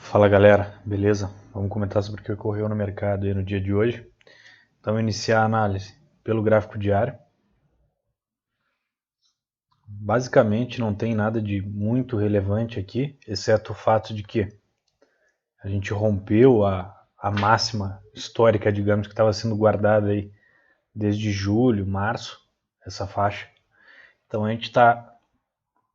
Fala galera, beleza? Vamos comentar sobre o que ocorreu no mercado aí no dia de hoje. Então, iniciar a análise pelo gráfico diário. Basicamente não tem nada de muito relevante aqui, exceto o fato de que a gente rompeu a máxima histórica, digamos, que estava sendo guardada aí desde julho, março, essa faixa. Então a gente está,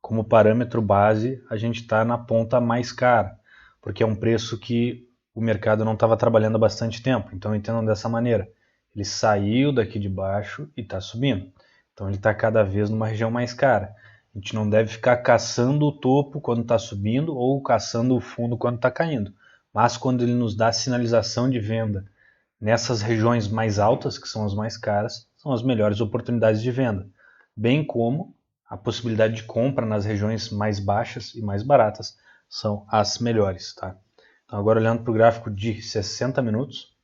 como parâmetro base, a gente está na ponta mais cara, porque é um preço que o mercado não estava trabalhando há bastante tempo. Então entendam dessa maneira, ele saiu daqui de baixo e está subindo. Então ele está cada vez numa região mais cara. A gente não deve ficar caçando o topo quando está subindo ou caçando o fundo quando está caindo. Mas quando ele nos dá sinalização de venda nessas regiões mais altas, que são as mais caras, são as melhores oportunidades de venda. Bem como a possibilidade de compra nas regiões mais baixas e mais baratas são as melhores. Tá? Então agora olhando para o gráfico de 60 minutos,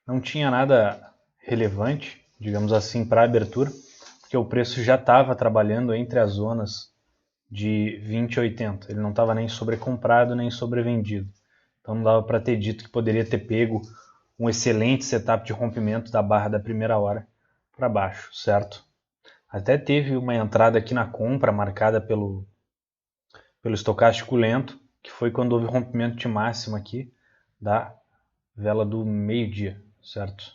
não tinha nada relevante, digamos assim, para a abertura, porque o preço já estava trabalhando entre as zonas de 20 e 80. Ele não estava nem sobrecomprado nem sobrevendido. Então não dava para ter dito que poderia ter pego um excelente setup de rompimento da barra da primeira hora para baixo, certo? Até teve uma entrada aqui na compra marcada pelo estocástico lento, que foi quando houve rompimento de máxima aqui da vela do meio-dia, certo?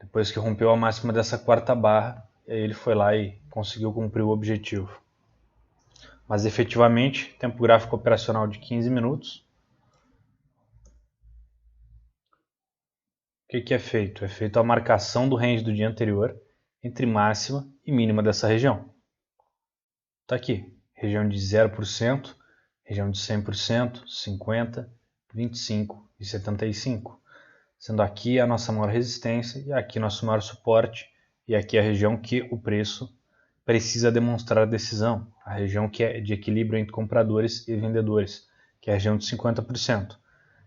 Depois que rompeu a máxima dessa quarta barra, ele foi lá e conseguiu cumprir o objetivo. Mas efetivamente, tempo gráfico operacional de 15 minutos. O que é feito? É feito a marcação do range do dia anterior entre máxima e mínima dessa região. Está aqui, região de 0%, região de 100%, 50%, 25% e 75%. Sendo aqui a nossa maior resistência e aqui nosso maior suporte, e aqui a região que o preço precisa demonstrar a decisão, a região que é de equilíbrio entre compradores e vendedores, que é a região de 50%.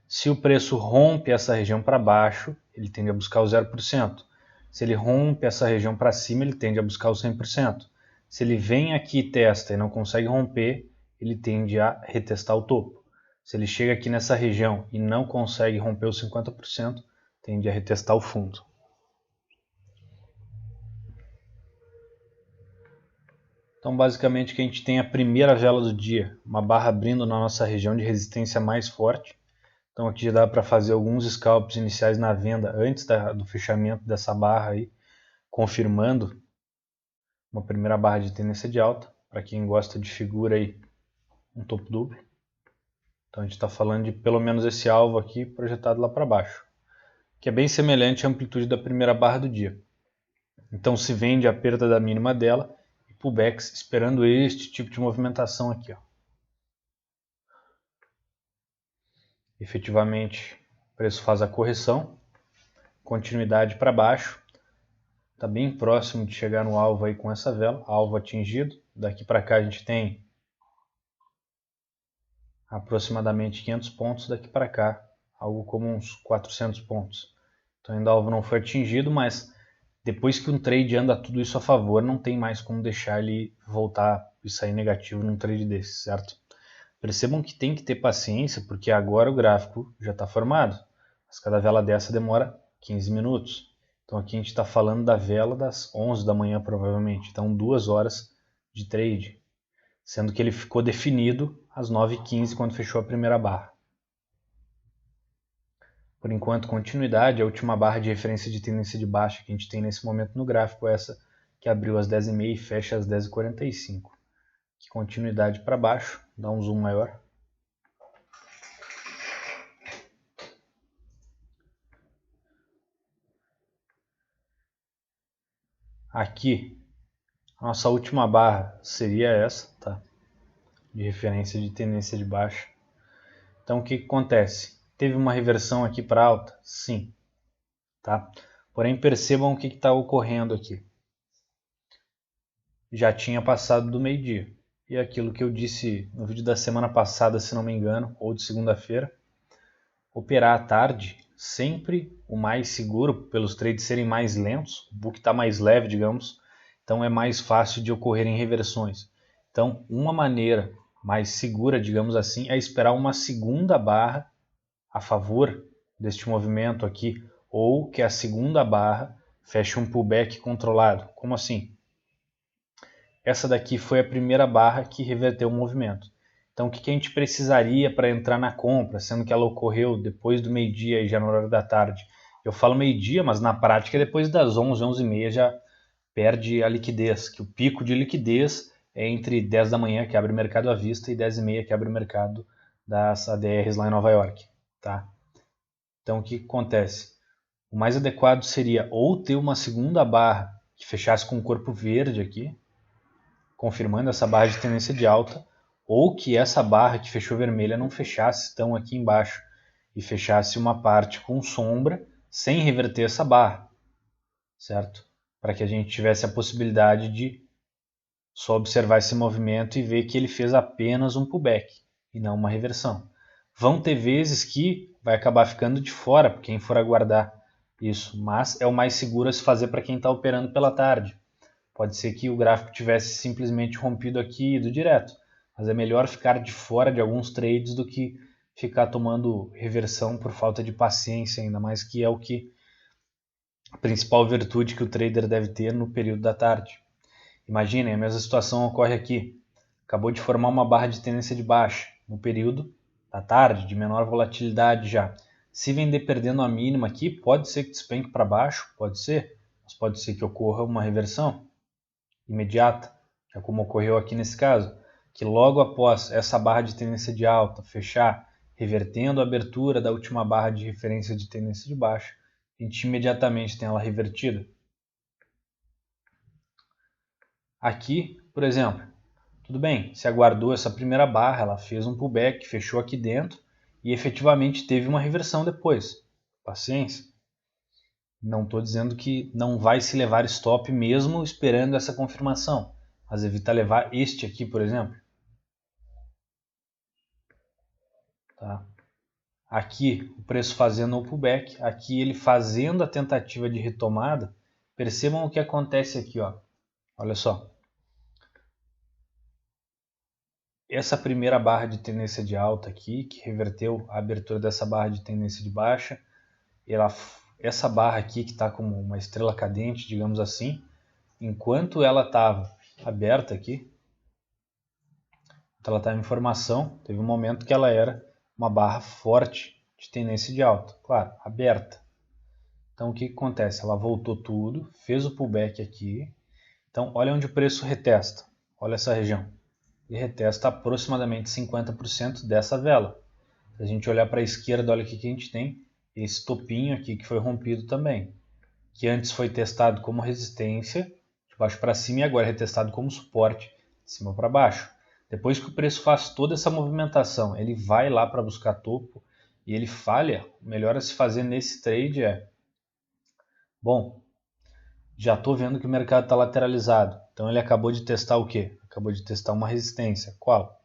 Se o preço rompe essa região para baixo, ele tende a buscar o 0%. Se ele rompe essa região para cima, ele tende a buscar o 100%. Se ele vem aqui e testa e não consegue romper, ele tende a retestar o topo. Se ele chega aqui nessa região e não consegue romper os 50%, tende a retestar o fundo. Então, basicamente, que a gente tem a primeira vela do dia, uma barra abrindo na nossa região de resistência mais forte. Então, aqui já dá para fazer alguns scalps iniciais na venda antes do fechamento dessa barra aí, confirmando uma primeira barra de tendência de alta. Para quem gosta de figura aí, um topo duplo. Então, a gente está falando de pelo menos esse alvo aqui projetado lá para baixo, que é bem semelhante à amplitude da primeira barra do dia. Então, se vende a perda da mínima dela e pullbacks esperando este tipo de movimentação aqui. Ó. Efetivamente, o preço faz a correção, continuidade para baixo, está bem próximo de chegar no alvo aí com essa vela, alvo atingido. Daqui para cá a gente tem aproximadamente 500 pontos, daqui para cá algo como uns 400 pontos. Então ainda o alvo não foi atingido, mas depois que um trade anda tudo isso a favor, não tem mais como deixar ele voltar e sair negativo num trade desse, certo? Percebam que tem que ter paciência, porque agora o gráfico já está formado. Mas cada vela dessa demora 15 minutos. Então aqui a gente está falando da vela das 11 da manhã, provavelmente. Então 2 horas de trade. Sendo que ele ficou definido às 9h15, quando fechou a primeira barra. Por enquanto, continuidade. A última barra de referência de tendência de baixa que a gente tem nesse momento no gráfico é essa que abriu às 10h30 e fecha às 10h45. Que continuidade para baixo. Dá um zoom maior. Aqui, a nossa última barra seria essa, tá? De referência de tendência de baixa. Então, o que acontece? Teve uma reversão aqui para alta? Sim. Tá? Porém, percebam o que está ocorrendo aqui. Já tinha passado do meio-dia. E aquilo que eu disse no vídeo da semana passada, se não me engano, ou de segunda-feira, operar à tarde, sempre o mais seguro, pelos trades serem mais lentos, o book está mais leve, digamos, então é mais fácil de ocorrerem reversões. Então, uma maneira mais segura, digamos assim, é esperar uma segunda barra a favor deste movimento aqui, ou que a segunda barra feche um pullback controlado. Como assim? Essa daqui foi a primeira barra que reverteu o movimento. Então o que a gente precisaria para entrar na compra, sendo que ela ocorreu depois do meio-dia e já no horário da tarde? Eu falo meio-dia, mas na prática depois das 11, 11h30 já perde a liquidez, que o pico de liquidez é entre 10 da manhã, que abre o mercado à vista, e 10h30, que abre o mercado das ADRs lá em Nova York. Tá? Então o que acontece? O mais adequado seria ou ter uma segunda barra que fechasse com um corpo verde aqui, confirmando essa barra de tendência de alta, ou que essa barra que fechou vermelha não fechasse tão aqui embaixo e fechasse uma parte com sombra sem reverter essa barra, certo? Para que a gente tivesse a possibilidade de só observar esse movimento e ver que ele fez apenas um pullback e não uma reversão. Vão ter vezes que vai acabar ficando de fora para quem for aguardar isso, mas é o mais seguro a se fazer para quem está operando pela tarde. Pode ser que o gráfico tivesse simplesmente rompido aqui e ido direto, mas é melhor ficar de fora de alguns trades do que ficar tomando reversão por falta de paciência, ainda mais que é o que a principal virtude que o trader deve ter no período da tarde. Imaginem, a mesma situação ocorre aqui. Acabou de formar uma barra de tendência de baixa no período da tarde, de menor volatilidade já. Se vender perdendo a mínima aqui, pode ser que despenque para baixo, pode ser, mas pode ser que ocorra uma reversão imediata, é como ocorreu aqui nesse caso, que logo após essa barra de tendência de alta fechar, revertendo a abertura da última barra de referência de tendência de baixa, a gente imediatamente tem ela revertida. Aqui, por exemplo, tudo bem, se aguardou essa primeira barra, ela fez um pullback, fechou aqui dentro e efetivamente teve uma reversão depois. Paciência. Não estou dizendo que não vai se levar stop mesmo esperando essa confirmação, mas evita levar este aqui, por exemplo. Tá? Aqui o preço fazendo o pullback, aqui ele fazendo a tentativa de retomada. Percebam o que acontece aqui, ó. Olha só. Essa primeira barra de tendência de alta aqui, que reverteu a abertura dessa barra de tendência de baixa, essa barra aqui que está como uma estrela cadente, digamos assim, enquanto ela estava aberta aqui, ela estava em formação, teve um momento que ela era uma barra forte de tendência de alta, claro, aberta. Então o que acontece? Ela voltou tudo, fez o pullback aqui. Então olha onde o preço retesta, olha essa região. Ele retesta aproximadamente 50% dessa vela. Se a gente olhar para a esquerda, olha o que a gente tem, esse topinho aqui que foi rompido também, que antes foi testado como resistência, de baixo para cima, e agora é retestado como suporte, de cima para baixo. Depois que o preço faz toda essa movimentação, ele vai lá para buscar topo e ele falha, o melhor a se fazer nesse trade é, bom, já estou vendo que o mercado está lateralizado, então ele acabou de testar o quê? Acabou de testar uma resistência. Qual?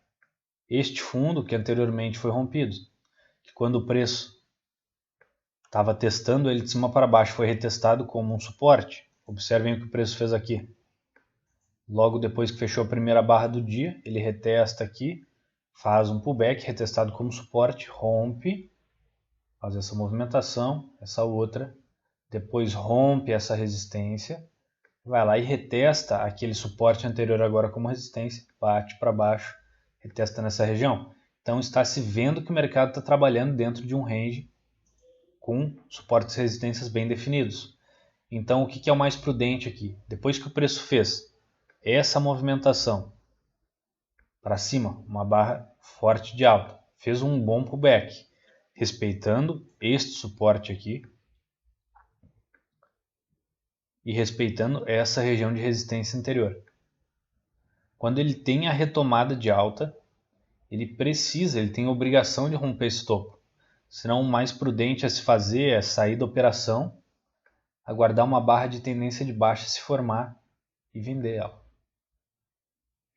Este fundo que anteriormente foi rompido, que quando o preço estava testando ele de cima para baixo, foi retestado como um suporte. Observem o que o preço fez aqui. Logo depois que fechou a primeira barra do dia, ele retesta aqui, faz um pullback, retestado como suporte, rompe, faz essa movimentação, essa outra, depois rompe essa resistência, vai lá e retesta aquele suporte anterior agora como resistência, bate para baixo, retesta nessa região. Então está se vendo que o mercado está trabalhando dentro de um range com suportes e resistências bem definidos. Então o que é o mais prudente aqui? Depois que o preço fez essa movimentação para cima, uma barra forte de alta, fez um bom pullback, respeitando este suporte aqui e respeitando essa região de resistência anterior. Quando ele tem a retomada de alta, ele tem a obrigação de romper esse topo. Senão o mais prudente a se fazer é sair da operação, aguardar uma barra de tendência de baixa se formar e vender ela.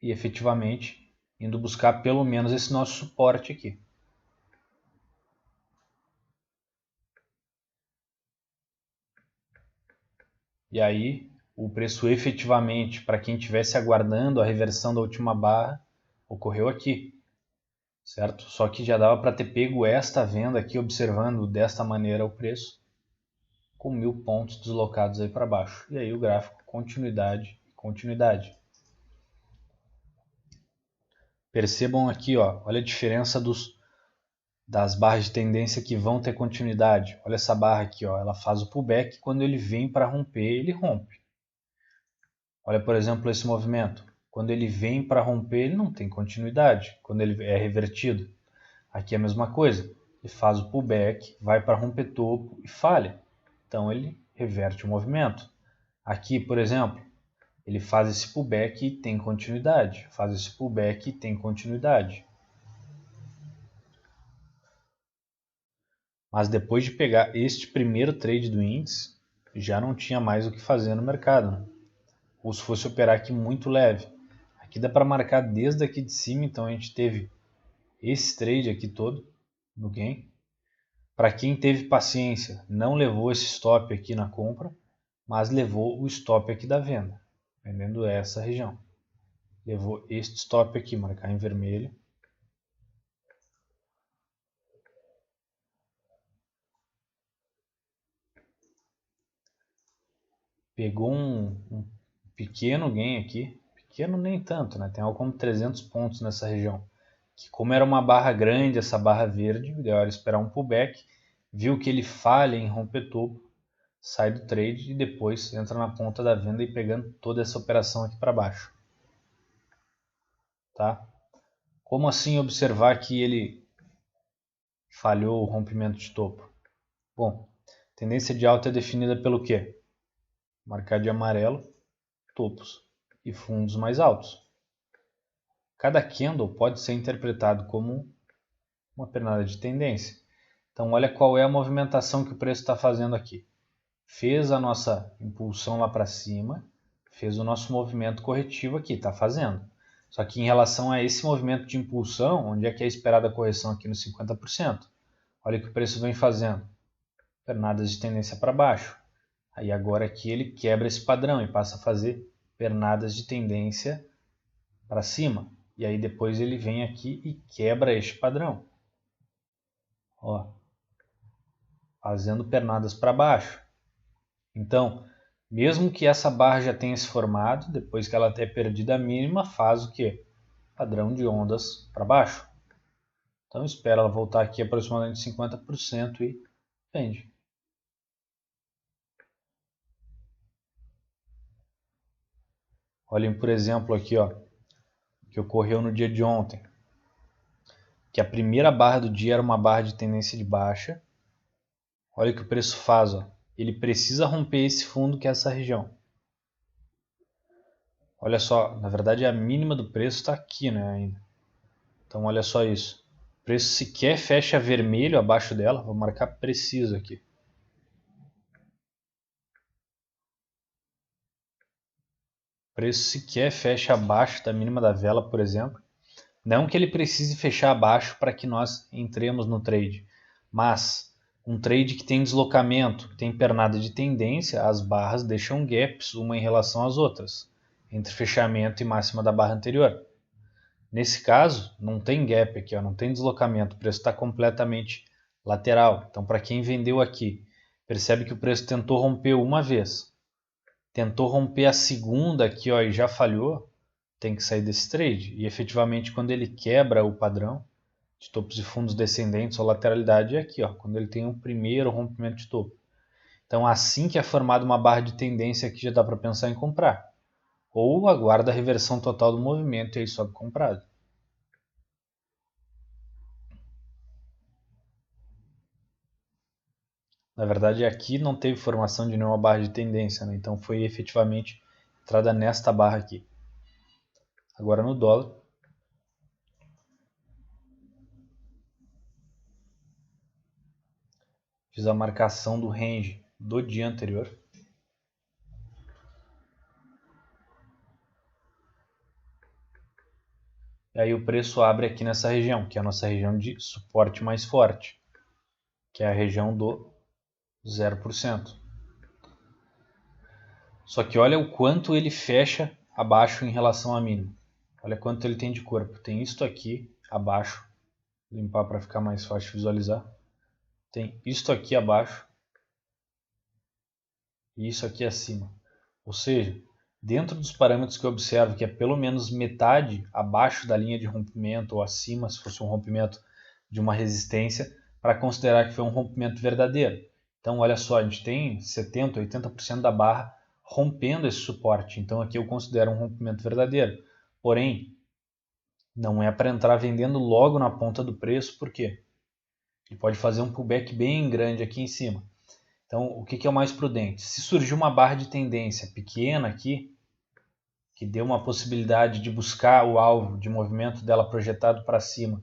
E efetivamente indo buscar pelo menos esse nosso suporte aqui. E aí o preço efetivamente, para quem estivesse aguardando a reversão da última barra, ocorreu aqui, certo? Só que já dava para ter pego esta venda aqui, observando desta maneira o preço, com 1000 pontos deslocados aí para baixo. E aí o gráfico continuidade e continuidade. Percebam aqui, ó, olha a diferença das barras de tendência que vão ter continuidade. Olha essa barra aqui, ó, ela faz o pullback, quando ele vem para romper, ele rompe. Olha, por exemplo, esse movimento. Quando ele vem para romper, ele não tem continuidade, quando ele é revertido. Aqui é a mesma coisa. Ele faz o pullback, vai para romper topo e falha. Então ele reverte o movimento. Aqui, por exemplo, ele faz esse pullback e tem continuidade. Faz esse pullback e tem continuidade. Mas depois de pegar este primeiro trade do índice, já não tinha mais o que fazer no mercado, né? Ou se fosse operar aqui muito leve. Aqui dá para marcar desde aqui de cima, então a gente teve esse trade aqui todo no gain. Para quem teve paciência, não levou esse stop aqui na compra, mas levou o stop aqui da venda, vendendo essa região. Levou este stop aqui, marcar em vermelho. Pegou um pequeno gain aqui, pequeno nem tanto, né? Tem algo como 300 pontos nessa região. Que como era uma barra grande, essa barra verde, o ideal era esperar um pullback, viu que ele falha em romper topo, sai do trade e depois entra na ponta da venda e pegando toda essa operação aqui para baixo. Tá? Como assim observar que ele falhou o rompimento de topo? Bom, tendência de alta é definida pelo quê? Marcar de amarelo, topos e fundos mais altos. Cada candle pode ser interpretado como uma pernada de tendência. Então olha qual é a movimentação que o preço está fazendo aqui. Fez a nossa impulsão lá para cima, fez o nosso movimento corretivo aqui, está fazendo. Só que em relação a esse movimento de impulsão, onde é que é a esperada correção aqui nos 50%? Olha o que o preço vem fazendo. Pernadas de tendência para baixo. Aí agora aqui ele quebra esse padrão e passa a fazer pernadas de tendência para cima. E aí depois ele vem aqui e quebra este padrão. Ó, fazendo pernadas para baixo. Então, mesmo que essa barra já tenha se formado, depois que ela tenha perdido a mínima, faz o quê? Padrão de ondas para baixo. Então espera ela voltar aqui aproximadamente 50% e vende. Olhem, por exemplo, aqui, ó, que ocorreu no dia de ontem. Que a primeira barra do dia era uma barra de tendência de baixa. Olha o que o preço faz, ó. Ele precisa romper esse fundo que é essa região. Olha só, na verdade a mínima do preço está aqui, né, ainda. Então olha só isso. O preço sequer fecha vermelho abaixo dela. Vou marcar preciso aqui. O preço sequer fecha abaixo da mínima da vela, por exemplo. Não que ele precise fechar abaixo para que nós entremos no trade, mas um trade que tem deslocamento, que tem pernada de tendência, as barras deixam gaps uma em relação às outras, entre fechamento e máxima da barra anterior. Nesse caso, não tem gap aqui, ó, não tem deslocamento, o preço está completamente lateral. Então, para quem vendeu aqui, percebe que o preço tentou romper uma vez, tentou romper a segunda aqui, ó, e já falhou, tem que sair desse trade. E efetivamente, quando ele quebra o padrão de topos e fundos descendentes ou lateralidade, é aqui, ó, quando ele tem o primeiro rompimento de topo. Então, assim que é formada uma barra de tendência aqui, já dá para pensar em comprar. Ou aguarda a reversão total do movimento e aí sobe comprado. Na verdade, aqui não teve formação de nenhuma barra de tendência, né? Então foi efetivamente entrada nesta barra aqui. Agora no dólar. Fiz a marcação do range do dia anterior. E aí o preço abre aqui nessa região, que é a nossa região de suporte mais forte, que é a região do 0%. Só que olha o quanto ele fecha abaixo em relação à mínima. Olha quanto ele tem de corpo. Tem isto aqui abaixo. Vou limpar para ficar mais fácil de visualizar. Tem isto aqui abaixo e isso aqui acima. Ou seja, dentro dos parâmetros que eu observo que é pelo menos metade abaixo da linha de rompimento ou acima, se fosse um rompimento de uma resistência, para considerar que foi um rompimento verdadeiro. Então, olha só, a gente tem 70%, 80% da barra rompendo esse suporte. Então, aqui eu considero um rompimento verdadeiro. Porém, não é para entrar vendendo logo na ponta do preço, por quê? Ele pode fazer um pullback bem grande aqui em cima. Então, o que é o mais prudente? Se surgir uma barra de tendência pequena aqui, que dê uma possibilidade de buscar o alvo de movimento dela projetado para cima,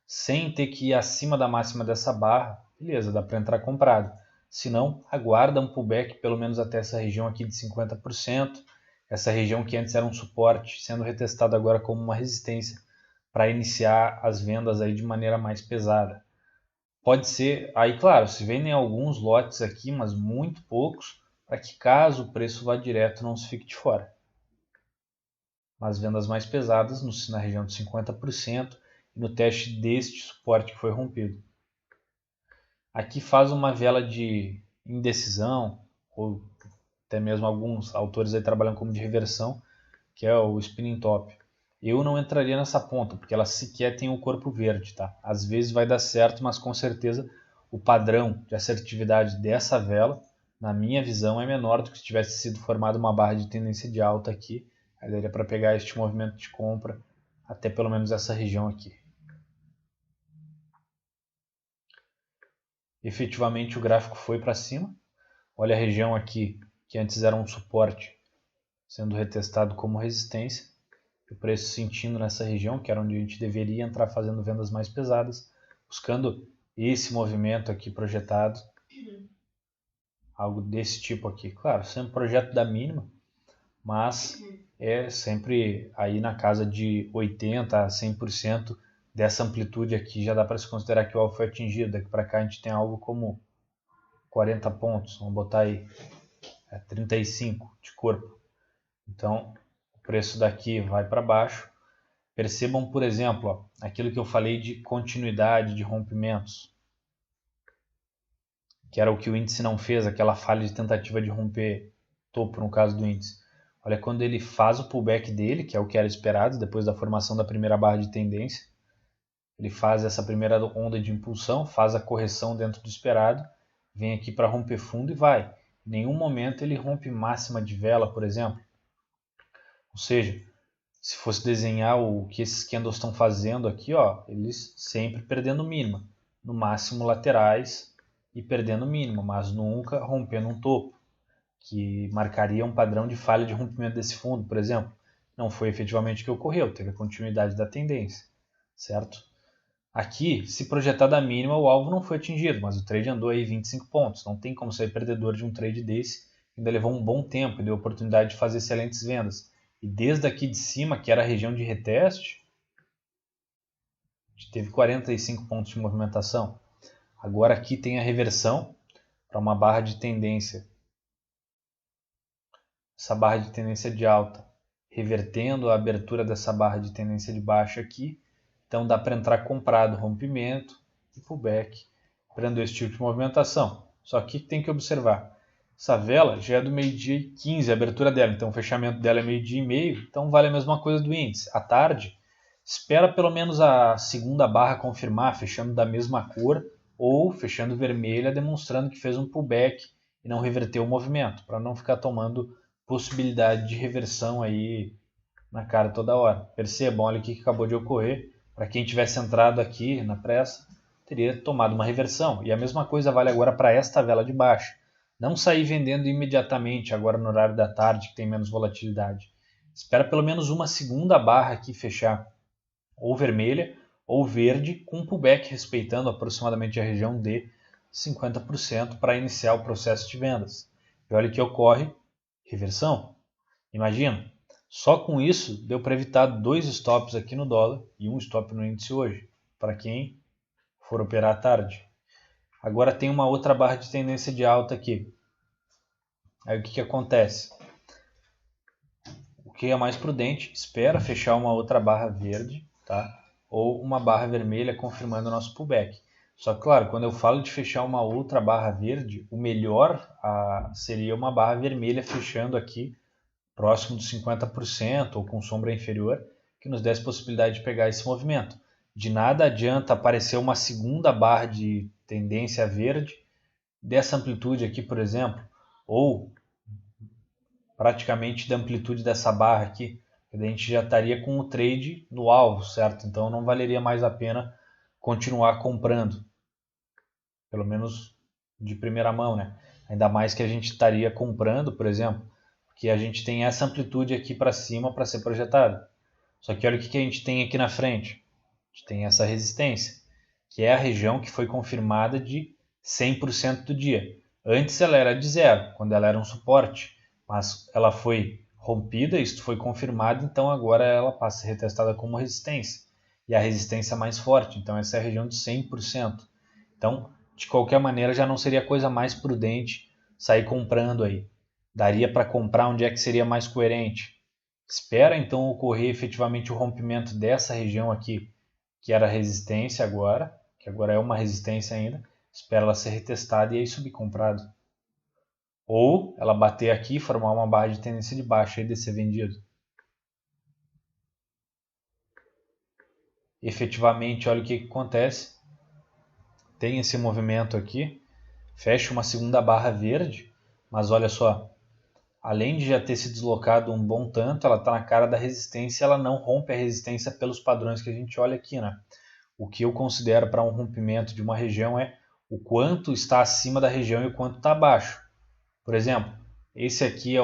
sem ter que ir acima da máxima dessa barra, beleza, dá para entrar comprado. Se não, aguarda um pullback pelo menos até essa região aqui de 50%, essa região que antes era um suporte, sendo retestado agora como uma resistência, para iniciar as vendas aí de maneira mais pesada. Pode ser, aí claro, se vendem alguns lotes aqui, mas muito poucos, para que caso o preço vá direto não se fique de fora. Mas vendas mais pesadas na região de 50% e no teste deste suporte que foi rompido. Aqui faz uma vela de indecisão, ou até mesmo alguns autores aí trabalham como de reversão, que é o spinning top. Eu não entraria nessa ponta, porque ela sequer tem o corpo verde, tá? Às vezes vai dar certo, mas com certeza o padrão de assertividade dessa vela, na minha visão, é menor do que se tivesse sido formada uma barra de tendência de alta aqui. Aí daria para pegar este movimento de compra até pelo menos essa região aqui. Efetivamente o gráfico foi para cima. Olha a região aqui, que antes era um suporte, sendo retestado como resistência. O preço sentindo nessa região, que era onde a gente deveria entrar fazendo vendas mais pesadas, buscando esse movimento aqui projetado, algo desse tipo aqui. Claro, sempre projeto da mínima, mas é sempre aí na casa de 80% a 100% dessa amplitude aqui, já dá para se considerar que o alvo foi atingido. Daqui para cá a gente tem algo como 40 pontos, vamos botar aí 35 de corpo. Então, o preço daqui vai para baixo. Percebam, por exemplo, ó, aquilo que eu falei de continuidade de rompimentos, que era o que o índice não fez, aquela falha de tentativa de romper topo no caso do índice. Olha, quando ele faz o pullback dele, que é o que era esperado depois da formação da primeira barra de tendência, ele faz essa primeira onda de impulsão, faz a correção dentro do esperado, vem aqui para romper fundo e vai. Em nenhum momento ele rompe máxima de vela, por exemplo. Ou seja, se fosse desenhar o que esses candles estão fazendo aqui, ó, eles sempre perdendo mínima, no máximo laterais e perdendo mínima, mas nunca rompendo um topo, que marcaria um padrão de falha de rompimento desse fundo, por exemplo. Não foi efetivamente o que ocorreu, teve a continuidade da tendência, certo? Aqui, se projetar da mínima, o alvo não foi atingido, mas o trade andou aí 25 pontos, não tem como sair perdedor de um trade desse, ainda levou um bom tempo e deu oportunidade de fazer excelentes vendas. E desde aqui de cima, que era a região de reteste, a gente teve 45 pontos de movimentação. Agora aqui tem a reversão para uma barra de tendência. Essa barra de tendência de alta, revertendo a abertura dessa barra de tendência de baixa aqui. Então dá para entrar comprado, rompimento e pullback, prendendo esse tipo de movimentação. Só que tem que observar. Essa vela já é do meio-dia e 15, a abertura dela, então o fechamento dela é meio-dia e meio, então vale a mesma coisa do índice. À tarde, espera pelo menos a segunda barra confirmar, fechando da mesma cor ou fechando vermelha, demonstrando que fez um pullback e não reverteu o movimento, para não ficar tomando possibilidade de reversão aí na cara toda hora. Percebam, olha o que acabou de ocorrer. Para quem tivesse entrado aqui na pressa, teria tomado uma reversão. E a mesma coisa vale agora para esta vela de baixo. Não sair vendendo imediatamente, agora no horário da tarde, que tem menos volatilidade. Espera pelo menos uma segunda barra aqui fechar, ou vermelha ou verde, com pullback respeitando aproximadamente a região de 50% para iniciar o processo de vendas. E olha o que ocorre, reversão. Imagina, só com isso deu para evitar 2 stops aqui no dólar e um stop no índice hoje, para quem for operar à tarde. Agora tem uma outra barra de tendência de alta aqui. Aí o que acontece? que é mais prudente, espera fechar uma outra barra verde, tá? Ou uma barra vermelha confirmando o nosso pullback. Só que, claro, quando eu falo de fechar uma outra barra verde, o melhor seria uma barra vermelha fechando aqui próximo dos 50% ou com sombra inferior, que nos desse possibilidade de pegar esse movimento. De nada adianta aparecer uma segunda barra de tendência verde dessa amplitude aqui, por exemplo, ou praticamente da amplitude dessa barra aqui, a gente já estaria com o trade no alvo, certo? Então não valeria mais a pena continuar comprando, pelo menos de primeira mão, né? Ainda mais que a gente estaria comprando, por exemplo, porque a gente tem essa amplitude aqui para cima para ser projetada. Só que olha o que a gente tem aqui na frente. A gente tem essa resistência, que é a região que foi confirmada de 100% do dia. Antes ela era de zero, quando ela era um suporte, mas ela foi rompida, isso foi confirmado, então agora ela passa a ser retestada como resistência. E a resistência mais forte, então essa é a região de 100%. Então, de qualquer maneira, já não seria a coisa mais prudente sair comprando aí. Daria para comprar onde é que seria mais coerente. Espera então ocorrer efetivamente o rompimento dessa região aqui, que era resistência agora, que agora é uma resistência ainda. Espera ela ser retestada e aí subir comprado. Ou ela bater aqui e formar uma barra de tendência de baixa e descer vendido. Efetivamente, olha o que acontece. Tem esse movimento aqui, fecha uma segunda barra verde, mas olha só, além de já ter se deslocado um bom tanto, ela está na cara da resistência, ela não rompe a resistência pelos padrões que a gente olha aqui, né? O que eu considero para um rompimento de uma região é o quanto está acima da região e o quanto está abaixo. Por exemplo, esse aqui é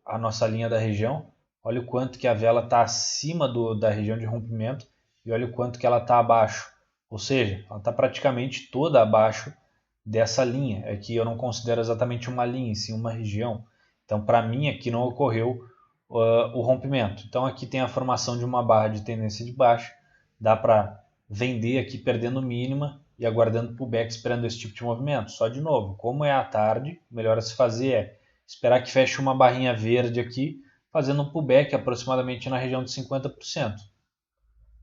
a nossa linha da região, olha o quanto que a vela está acima da região de rompimento e olha o quanto que ela está abaixo. Ou seja, ela está praticamente toda abaixo dessa linha. Aqui eu não considero exatamente uma linha, sim uma região. Então, para mim, aqui não ocorreu o rompimento. Então, aqui tem a formação de uma barra de tendência de baixa. Dá para vender aqui perdendo mínima e aguardando pullback, esperando esse tipo de movimento. Só de novo, como é à tarde, o melhor a se fazer é esperar que feche uma barrinha verde aqui, fazendo um pullback aproximadamente na região de 50%.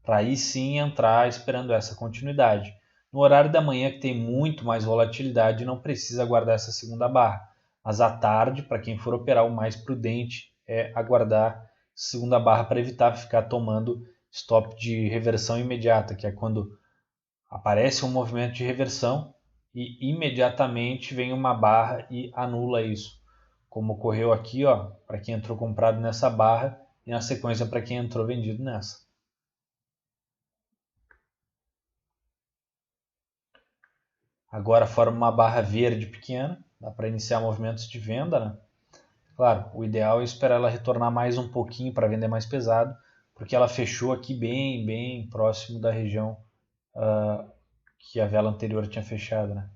Para aí sim entrar esperando essa continuidade. No horário da manhã, que tem muito mais volatilidade, não precisa aguardar essa segunda barra. Mas à tarde, para quem for operar, o mais prudente é aguardar segunda barra para evitar ficar tomando stop de reversão imediata, que é quando aparece um movimento de reversão e imediatamente vem uma barra e anula isso. Como ocorreu aqui, para quem entrou comprado nessa barra e na sequência para quem entrou vendido nessa. Agora forma uma barra verde pequena, dá para iniciar movimentos de venda, né? Claro, o ideal é esperar ela retornar mais um pouquinho para vender mais pesado, porque ela fechou aqui bem próximo da região que a vela anterior tinha fechado, né?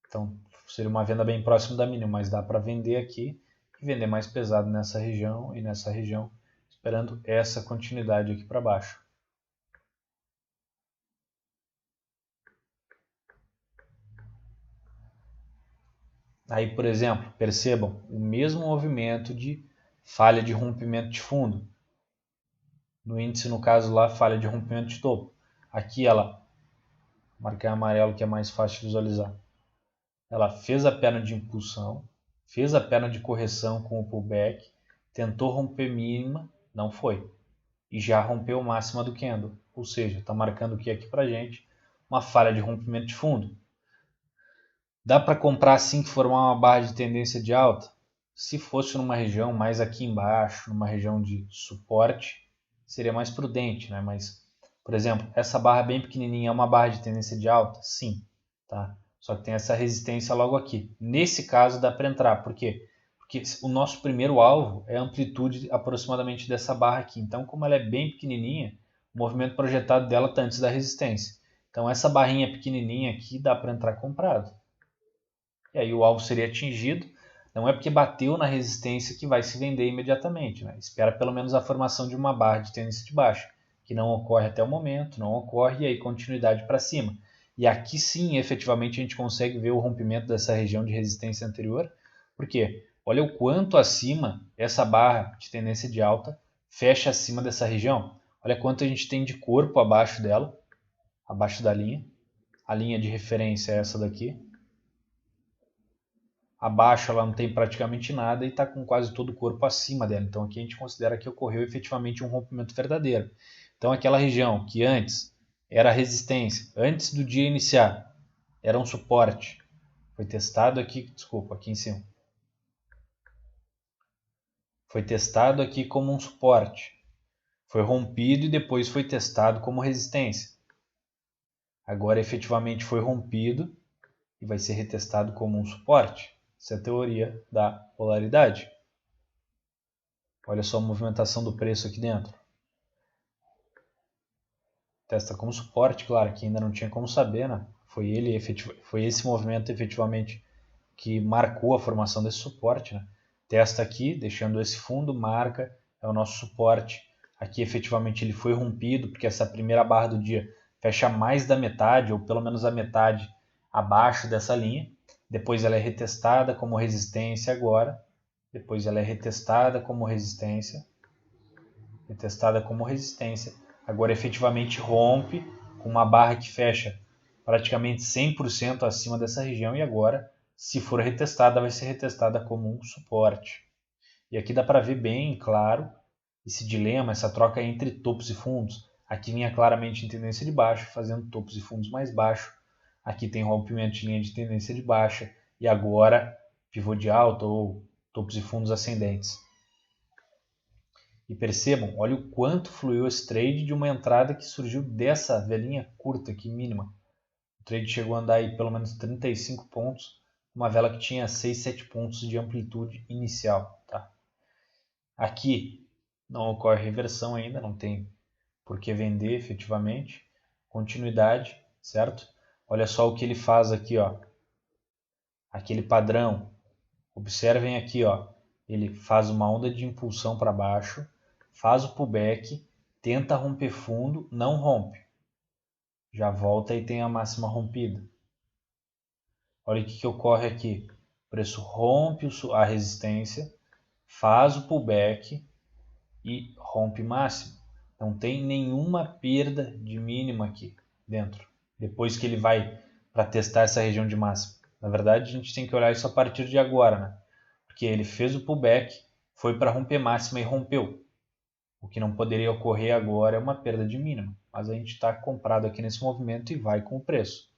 Então seria uma venda bem próximo da mínima, mas dá para vender aqui e vender mais pesado nessa região e nessa região, esperando essa continuidade aqui para baixo. Aí, por exemplo, percebam o mesmo movimento de falha de rompimento de fundo. No índice, no caso lá, falha de rompimento de topo. Aqui ela, marquei amarelo que é mais fácil de visualizar. Ela fez a perna de impulsão, fez a perna de correção com o pullback, tentou romper mínima, não foi. E já rompeu máxima do candle. Ou seja, está marcando o que aqui pra gente? Uma falha de rompimento de fundo. Dá para comprar assim que formar uma barra de tendência de alta? Se fosse numa região mais aqui embaixo, numa região de suporte, seria mais prudente, né? Mas, por exemplo, essa barra bem pequenininha é uma barra de tendência de alta? Sim, tá? Só que tem essa resistência logo aqui. Nesse caso dá para entrar, por quê? Porque o nosso primeiro alvo é a amplitude aproximadamente dessa barra aqui. Então, como ela é bem pequenininha, o movimento projetado dela está antes da resistência. Então, essa barrinha pequenininha aqui dá para entrar comprado. E aí o alvo seria atingido. Não é porque bateu na resistência que vai se vender imediatamente, né? Espera pelo menos a formação de uma barra de tendência de baixa, que não ocorre até o momento, não ocorre, e aí continuidade para cima. E aqui sim, efetivamente, a gente consegue ver o rompimento dessa região de resistência anterior. Por quê? Olha o quanto acima essa barra de tendência de alta fecha acima dessa região. Olha quanto a gente tem de corpo abaixo dela, abaixo da linha. A linha de referência é essa daqui. Abaixo ela não tem praticamente nada e está com quase todo o corpo acima dela. Então aqui a gente considera que ocorreu efetivamente um rompimento verdadeiro. Então aquela região que antes era resistência, antes do dia iniciar, era um suporte. Foi testado aqui, desculpa, aqui em cima. Foi testado aqui como um suporte. Foi rompido e depois foi testado como resistência. Agora efetivamente foi rompido e vai ser retestado como um suporte. Essa é a teoria da polaridade. Olha só a movimentação do preço aqui dentro. Testa como suporte, claro, que ainda não tinha como saber, né? Foi esse movimento efetivamente que marcou a formação desse suporte, né? Testa aqui, deixando esse fundo, marca, é o nosso suporte. Aqui efetivamente ele foi rompido, porque essa primeira barra do dia fecha mais da metade, ou pelo menos a metade abaixo dessa linha. Depois ela é retestada como resistência agora. Depois ela é retestada como resistência. Retestada como resistência. Agora efetivamente rompe com uma barra que fecha praticamente 100% acima dessa região. E agora, se for retestada, vai ser retestada como um suporte. E aqui dá para ver bem claro esse dilema, essa troca entre topos e fundos. Aqui vinha claramente em tendência de baixa, fazendo topos e fundos mais baixos. Aqui tem rompimento de linha de tendência de baixa. E agora pivô de alta ou topos e fundos ascendentes. E percebam, olha o quanto fluiu esse trade de uma entrada que surgiu dessa velhinha curta aqui, mínima. O trade chegou a andar aí pelo menos 35 pontos, uma vela que tinha 6, 7 pontos de amplitude inicial. Tá? Aqui não ocorre reversão ainda, não tem por que vender efetivamente. Continuidade, certo? Olha só o que ele faz aqui, ó. Aquele padrão. Observem aqui, ó. Ele faz uma onda de impulsão para baixo, faz o pullback, tenta romper fundo, não rompe. Já volta e tem a máxima rompida. Olha o que ocorre aqui. O preço rompe a resistência, faz o pullback e rompe máximo. Não tem nenhuma perda de mínima aqui dentro. Depois que ele vai para testar essa região de máxima. Na verdade, a gente tem que olhar isso a partir de agora, né? Porque ele fez o pullback, foi para romper máxima e rompeu. O que não poderia ocorrer agora é uma perda de mínima. Mas a gente está comprado aqui nesse movimento e vai com o preço.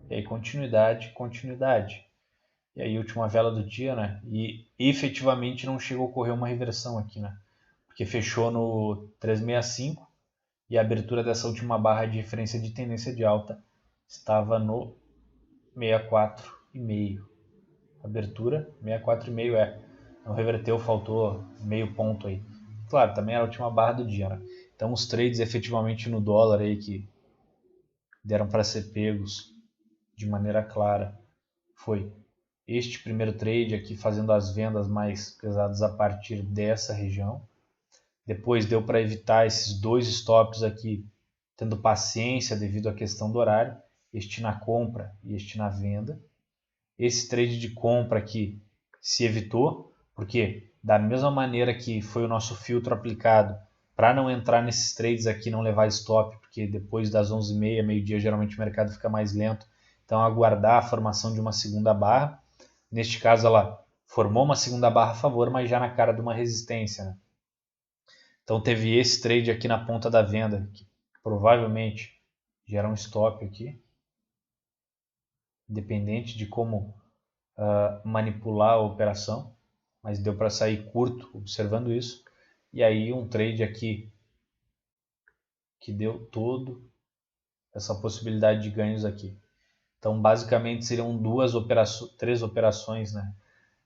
E aí continuidade, continuidade. E aí última vela do dia, né? E efetivamente não chegou a ocorrer uma reversão aqui, né? Porque fechou no 365 e a abertura dessa última barra de referência de tendência de alta estava no 64,5. Abertura 64,5 não reverteu, faltou meio ponto aí. Claro, também era a última barra do dia, né? Então os trades efetivamente no dólar aí que deram para ser pegos de maneira clara foi este primeiro trade aqui fazendo as vendas mais pesadas a partir dessa região. Depois deu para evitar esses dois stops aqui, tendo paciência devido à questão do horário, este na compra e este na venda. Esse trade de compra aqui se evitou, porque da mesma maneira que foi o nosso filtro aplicado para não entrar nesses trades aqui, não levar stop, porque depois das 11h30, meio-dia, geralmente o mercado fica mais lento, então aguardar a formação de uma segunda barra. Neste caso ela formou uma segunda barra a favor, mas já na cara de uma resistência, né? Então teve esse trade aqui na ponta da venda, que provavelmente gera um stop aqui, independente de como manipular a operação, mas deu para sair curto observando isso. E aí um trade aqui que deu todo essa possibilidade de ganhos aqui. Então basicamente seriam três operações, né,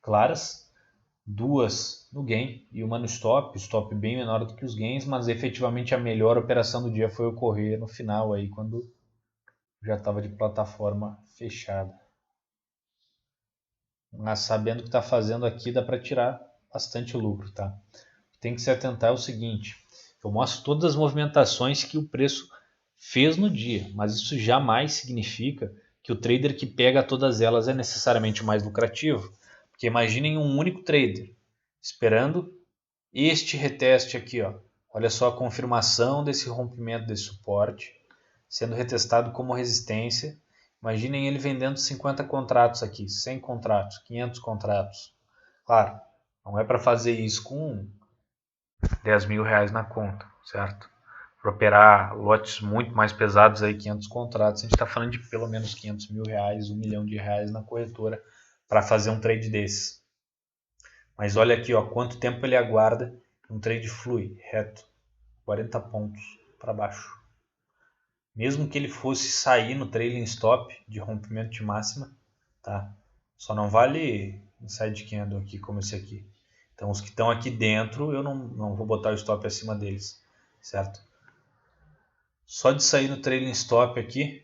claras, duas no gain e uma no stop bem menor do que os gains, mas efetivamente a melhor operação do dia foi ocorrer no final aí, quando já estava de plataforma fechada. Mas sabendo o que está fazendo aqui, dá para tirar bastante lucro, tá? Tem que se atentar é o seguinte, eu mostro todas as movimentações que o preço fez no dia, mas isso jamais significa que o trader que pega todas elas é necessariamente mais lucrativo. Porque imaginem um único trader esperando este reteste aqui, ó. Olha só a confirmação desse rompimento desse suporte, sendo retestado como resistência. Imaginem ele vendendo 50 contratos aqui, 100 contratos, 500 contratos. Claro, não é para fazer isso com 10 mil reais na conta, certo? Para operar lotes muito mais pesados, aí 500 contratos, a gente está falando de pelo menos 500 mil reais, 1 milhão de reais na corretora para fazer um trade desse. Mas olha aqui, ó, quanto tempo ele aguarda um trade flui, reto, 40 pontos para baixo. Mesmo que ele fosse sair no trailing stop de rompimento de máxima, tá? Só não vale inside candle aqui como esse aqui. Então os que estão aqui dentro eu não vou botar o stop acima deles, certo? Só de sair no trailing stop aqui,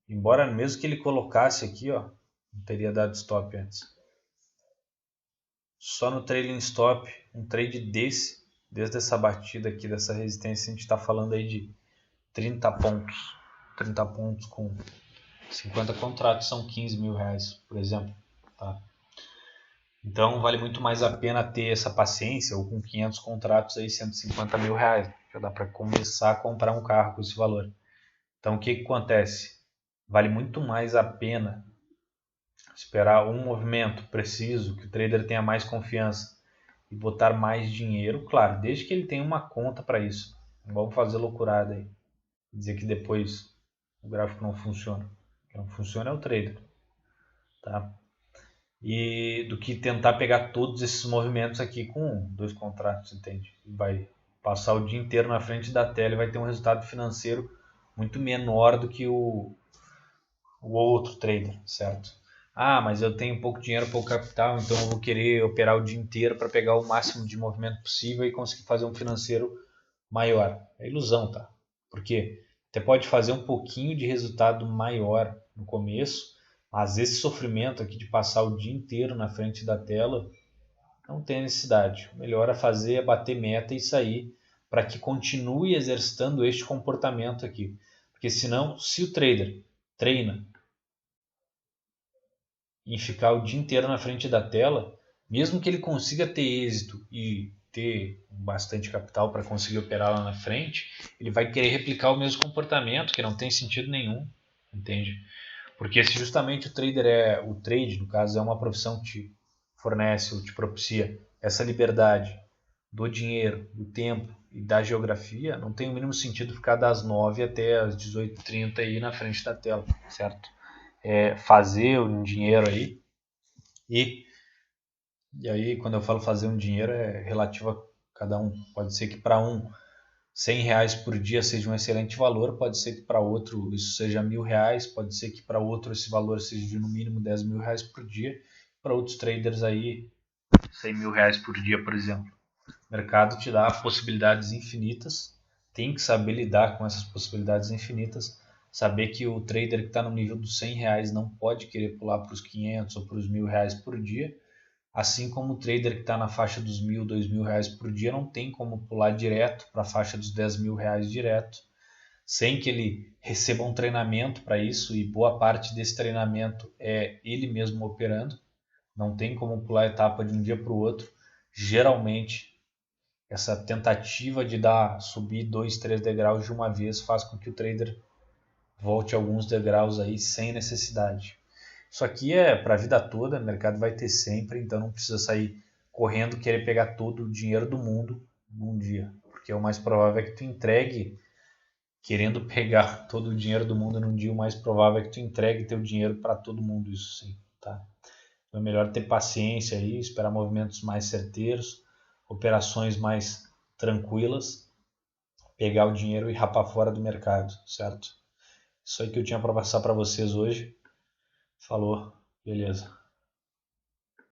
embora mesmo que ele colocasse aqui, ó, não teria dado stop antes. Só no trailing stop, um trade desse, desde essa batida aqui, dessa resistência, a gente está falando aí de 30 pontos. 30 pontos com 50 contratos são 15 mil reais, por exemplo. Tá? Então vale muito mais a pena ter essa paciência, ou com 500 contratos aí 150 mil reais. Já dá para começar a comprar um carro com esse valor. Então o que acontece? Vale muito mais a pena esperar um movimento preciso, que o trader tenha mais confiança e botar mais dinheiro, claro, desde que ele tenha uma conta para isso. Não vamos fazer loucurada aí. Dizer que depois o gráfico não funciona. O que não funciona é o trader. Tá? E do que tentar pegar todos esses movimentos aqui com 2 contratos, entende? Vai passar o dia inteiro na frente da tela e vai ter um resultado financeiro muito menor do que o outro trader, certo? Ah, mas eu tenho pouco dinheiro, pouco capital, então eu vou querer operar o dia inteiro para pegar o máximo de movimento possível e conseguir fazer um financeiro maior. É ilusão, tá? Por quê? Até pode fazer um pouquinho de resultado maior no começo, mas esse sofrimento aqui de passar o dia inteiro na frente da tela não tem necessidade. O melhor a fazer é bater meta e sair para que continue exercitando este comportamento aqui. Porque senão, se o trader treina em ficar o dia inteiro na frente da tela, mesmo que ele consiga ter êxito e ter bastante capital para conseguir operar lá na frente, ele vai querer replicar o mesmo comportamento, que não tem sentido nenhum, entende? Porque se justamente o trade, no caso, é uma profissão que te fornece ou te propicia essa liberdade do dinheiro, do tempo e da geografia, não tem o mínimo sentido ficar das 9 até as 18h30 aí na frente da tela, certo? Fazer um dinheiro aí e aí quando eu falo fazer um dinheiro é relativo a cada um. Pode ser que para um 100 reais por dia seja um excelente valor, pode ser que para outro isso seja 1.000 reais, pode ser que para outro esse valor seja de no mínimo 10 mil reais por dia, para outros traders aí 100 mil reais por dia, por exemplo. O mercado te dá possibilidades infinitas, tem que saber lidar com essas possibilidades infinitas, saber que o trader que está no nível dos 100 reais não pode querer pular para os 500 ou para os 1.000 reais por dia, assim como o trader que está na faixa dos 1.000, 2.000 reais por dia não tem como pular direto para a faixa dos 10 mil reais direto, sem que ele receba um treinamento para isso, e boa parte desse treinamento é ele mesmo operando, não tem como pular a etapa de um dia para o outro. Geralmente essa tentativa de subir 2, 3 degraus de uma vez faz com que o trader volte alguns degraus aí sem necessidade. Isso aqui é para a vida toda, o mercado vai ter sempre, então não precisa sair correndo querer pegar todo o dinheiro do mundo num dia, porque o mais provável é que tu entregue, querendo pegar todo o dinheiro do mundo num dia, o mais provável é que tu entregue teu dinheiro para todo mundo, isso sim, tá? Então é melhor ter paciência aí, esperar movimentos mais certeiros, operações mais tranquilas, pegar o dinheiro e rapar fora do mercado, certo? Isso aí que eu tinha para passar para vocês hoje. Falou, beleza.